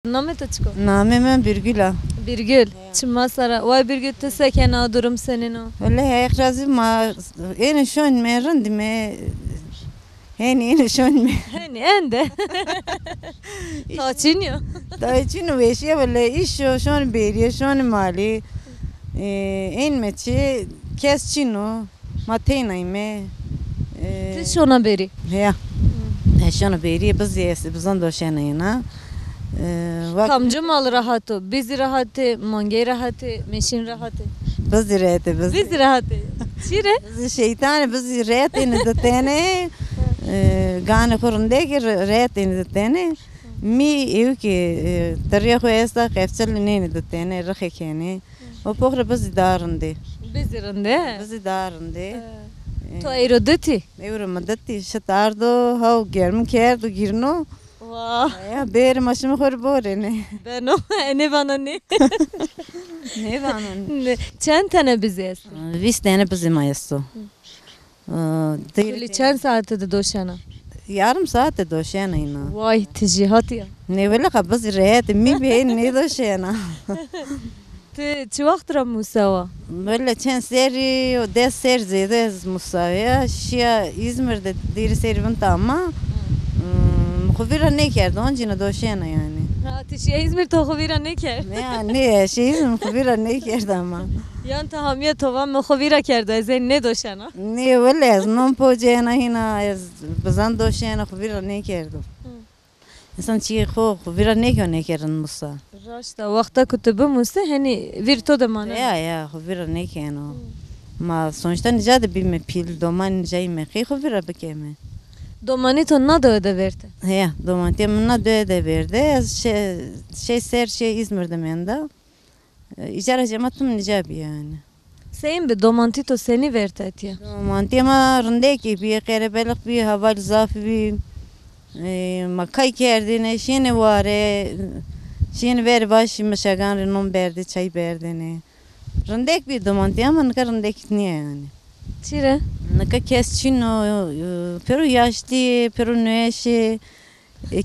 Namet açık. Nameme Birgül'a. Birgül. Çıma sara. Vay Birgül te sekena durum senin o. Öyle hek razı ma en şön merin dime. Hani en şön me. Hani ende. Taçinyo. Da için veşe böyle iş şön beriye şön mali. En meçi kes çino. Matena me. Te şona beri. Ya. Şön beriye biz yesi bizden doşenayına. Kamcı mal rahatı. Biz rahatı. Mange rahatı. Meşin rahatı. Biz direte biz. Biz rahatı. Çire. Biz şeytan biz direte ne de tane. Gane kurunde ki direte ne de tane. Mi ev ki tarihe koyesta kefsel ne de tane rakekene. O pokra biz darındı. Biz rende. Biz darındı. To aerodati. Evre madati şatardo hav germ kerdo girno. Vah. Ya ber maşımı kor bore ne. Ben o. Ne bana ne? Ne var onun? Çen tane biziz. Vis tane bizim ayesto. Kuli çen saate de doşana. Yarım saatte doşenayına. Vay tijihat ya. Ne böyle kabız rehet mi be ne doşena. Te çi vaktra Musava? Böyle çen seri o des ser zede Musa'ya şia İzmir'de diri serivin tamam. Muhbira ne kerdi oncina doşena yani. Ha tişi İzmir tohuvira ne ker? Ne şey muhbira ne kerdi ama. Yan tahamiye tovan muhbira kerdi ezen ne doşana? Ne böyle non pojena hina bazan doşena muhbira ne kerdi. İnsan çiğ muhbira ne kerin Musa. Raşta vakta kutubu Musa hani virto da mana. Ya muhbira ne keno. Ma sonuçta nicade bilme pil doman nicayı meqi muhbira bekeme. Domani to na da öde verdi. Ya domatesini de verdi. Şey İzmir'de menda. İcara cemaatım nicabi yani. Seyin bir domanti to seni verdi etiye. Domatema rındeki bir kerebelik bir haval zaf bir makay kerdine şine vare şine ver baş meşagan renom berdi çay berdine. Rındek bir domates ama ne rındek niye yani. Çire. Naka kesçino pero yaşlı pero neşe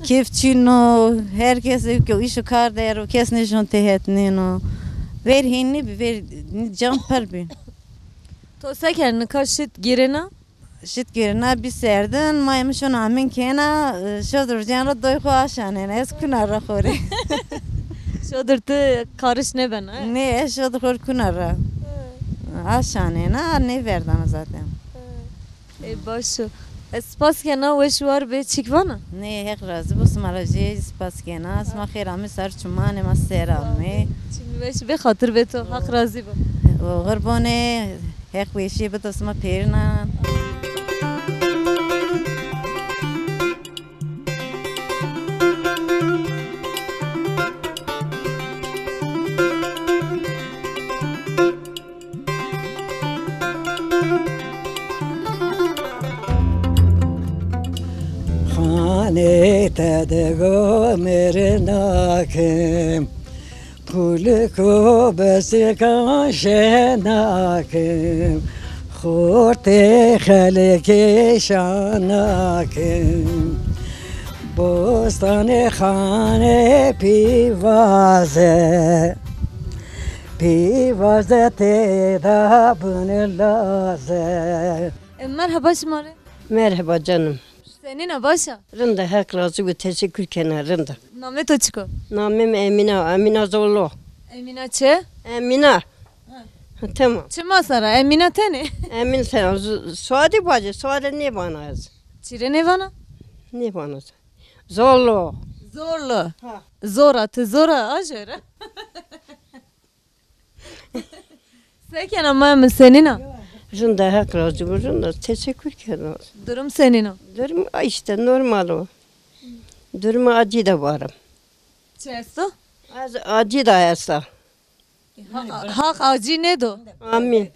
kefçino herkes ki işi kar der o kes ne jon tehet ne no ver hinni ver can parbi To seker ne karşıt girena. şit girna bir serden maymış ona amin kena şodur canra doy ko aşane es kunara khore Şodur te karış ne ben ha? ne şodur khor kunara aşane na ne verdan zaten. Başo. Spas kena ve şu var be çıkvana. Ne hek razı bu smarajı spas kena asma khirami sar çumane maserame Şimdi beş be hatır be to hak razı bu. غربانه هک ویشی به دست ما پیرنا خانه تدگو مرناکم پول کو بس کاشناکم خورت خلک شاناکم بستان خانه پیوازه تدا بنلازه. Merhaba şımare. Merhaba canım. Senin başa. Rında hak razı ve teşekkür kenarında. Namet açık. Namim Emine Zorlu. Emine çe. Emine. Ha, tamam. Çıma sara Emine tene. Emin sen Suadi bacı, Suadi ne bana az? Çire ne bana? Ne bana az? Zorlu. Zorlu. Ha. Zora te zora ajera. Seken ama mı senin o? Rında hak razı ve rında teşekkür kenarında. Durum senin o. Durum işte normal o. Durumu acı da varım. Çesto? Az acı da yasa. Hak acı ne do? Amin.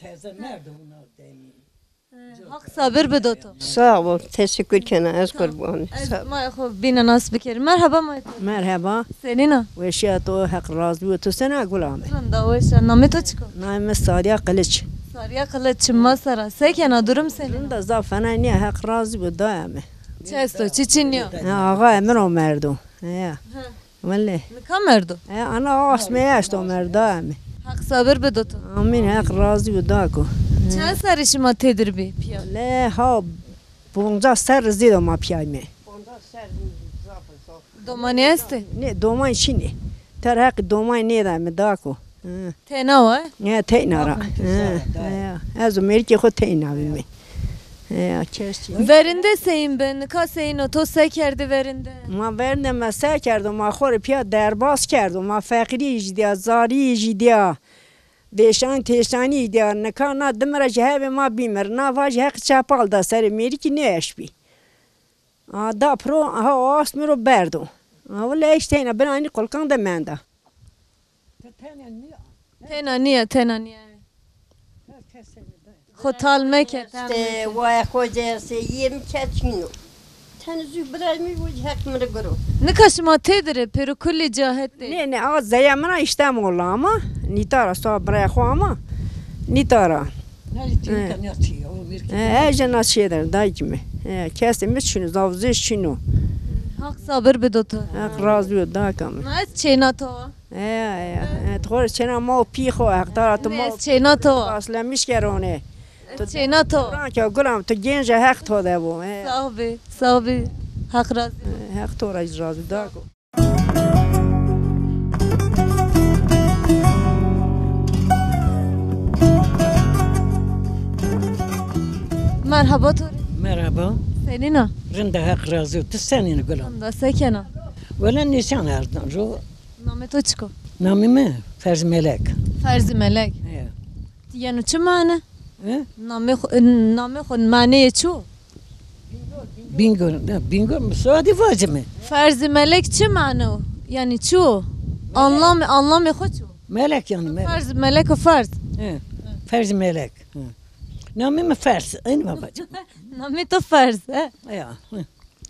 Hak sabır bedoto. Sağ ol. Teşekkür kenarında. Az kurbanı. Sağ ol. Ma yakho bina nas bikir. Merhaba ma. مرحبا Senin o. وشياتو حق راز بيوتو سنة غلامي Rında o işe namet açık. نايم الساريا قلش Sarıya kılıç çıma sara. Seken durum senin. عند زافنا ني حق راز بيدايمه Çesto çiçinyo. آقا امرو مردو يا Vallahi. Nikah merdo. Ana asmaya işte merda mi. Hak sabır be dotu. Amin hak razı bu dako. Çen sarışıma tedir bir piya. Le ha bonca ser zido ma piyayme. Domani este. Ne domay çini. Ter hak domay ne da mi dako. Tena var. Ne teynara. Az Amerika ko teyna mi. Keşke. Verinde seyin ben. Nikah seyin o to sekerdi verinde. ما برنده مسا کردم ما خور پیا درباز کردم ما فقری جدیا زاری جدیا دیشان تیشانی جدیا نکانا دمر جهب ما بیمر نواج حق چپال دا سر میری کی نیش بی دا پرو ها آس میرو بردو ولی ایشتینا بنانی قلقان دا منده Tena niye tena niye. Khotal meke. İşte vay kocası yem keçino. Tanızı bırakmıyor bu hakmını görü. Nikah şıma tedir pero kulli cahette. نه نه آز زیامنا اشتم ولا اما نیتارا صاحب برای خواما نیتارا اجنا شیدر دایکمی کسی میشینو زاوزش چینو Hak sabır be dotu. رازو داکم Mes çena to. تخور چنا ما پی خو حقدار تو ما Mes çena to. اصلا میشکرونه Çena to. قرآن که گلم تو گنج حق تو ده بو Sahibi. Sahibi. Hak razı. حق تو را رازو داکو Merhaba Tori. Merhaba. Senina. Rında hak razı oldu. Senin gülüm. Da sekena. Valla nişan ardın. Ro Name to çiko. namime Ferz Melek. Ferzi melek. Ya. Yani çu mane? He? Name khun mane çu. Bingo. Bingo. Suadi vacı mı? Ferzi melek çu mane o? Yani çu. Anlamı xo çu. Melek yani melek. Ferz melek o farz. He. Ferz Melek. He. Namime Ferz. Aynı babacığım. Name to farz. He. Ya. He.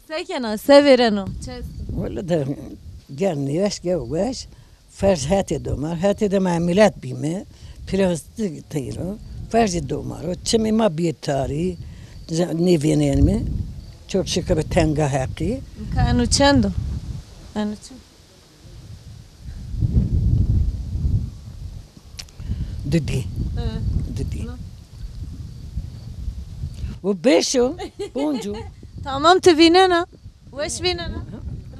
Sekena severeno. Valla da gelni yaş gevveş. Ferz hati domar. Hati de mamilat bime. Pirastik tayro. Ferz domar. O çimi ma bir tarihi. Nevinen mi? Çok şükür bir tenga hakkı. Kanu çendo. Anu çu. Dedi. Dedi. O beşo. Boncu. Tamam te vinena. Weş vinena.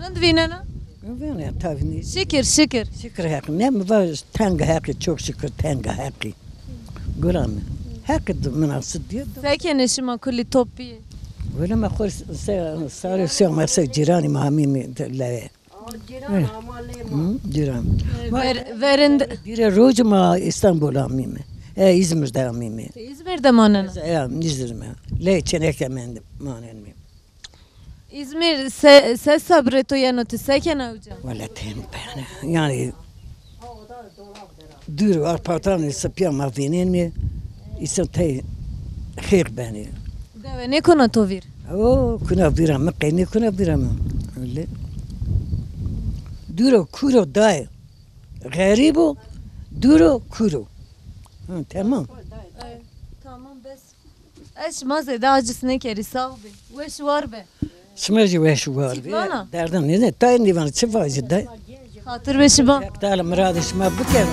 Rand vinena. Ben tabii. Şükür şükür. Şükür hakkı. Ne mi var? Tenga hakkı. Çok şükür tenga hakkı. Guram. Hakkı da münasip diyor. Sekene şıma kulli topi. Öyle mi? Khor sarı siyah mesela cirani mahmimi leve. Ciran. Verinde. Dire roju ma İstanbul'a mimi. İzmir'de mimi. İzmir'de manena. Ya İzmir'de. Le çeneke mendim manen mi. İzmir ses sabreto yanıtı sekene uca. Valla tem ben. Yani dur arpatan sapya mavinin mi? İsa te khir beni. Deve ne kona tovir? O kuna biram mekni kuna biram. Öyle. Duro kuro day. Garibo duro kuro. Ha, tamam. Tamam bes. Eş mazı da acısını keri sağ be. Weş var be. Smeci ve şu var. Çiftana. Derden ne? Tayin divan çiftacı da. Hatır beşi ba. Yaktala murad isma bu kere.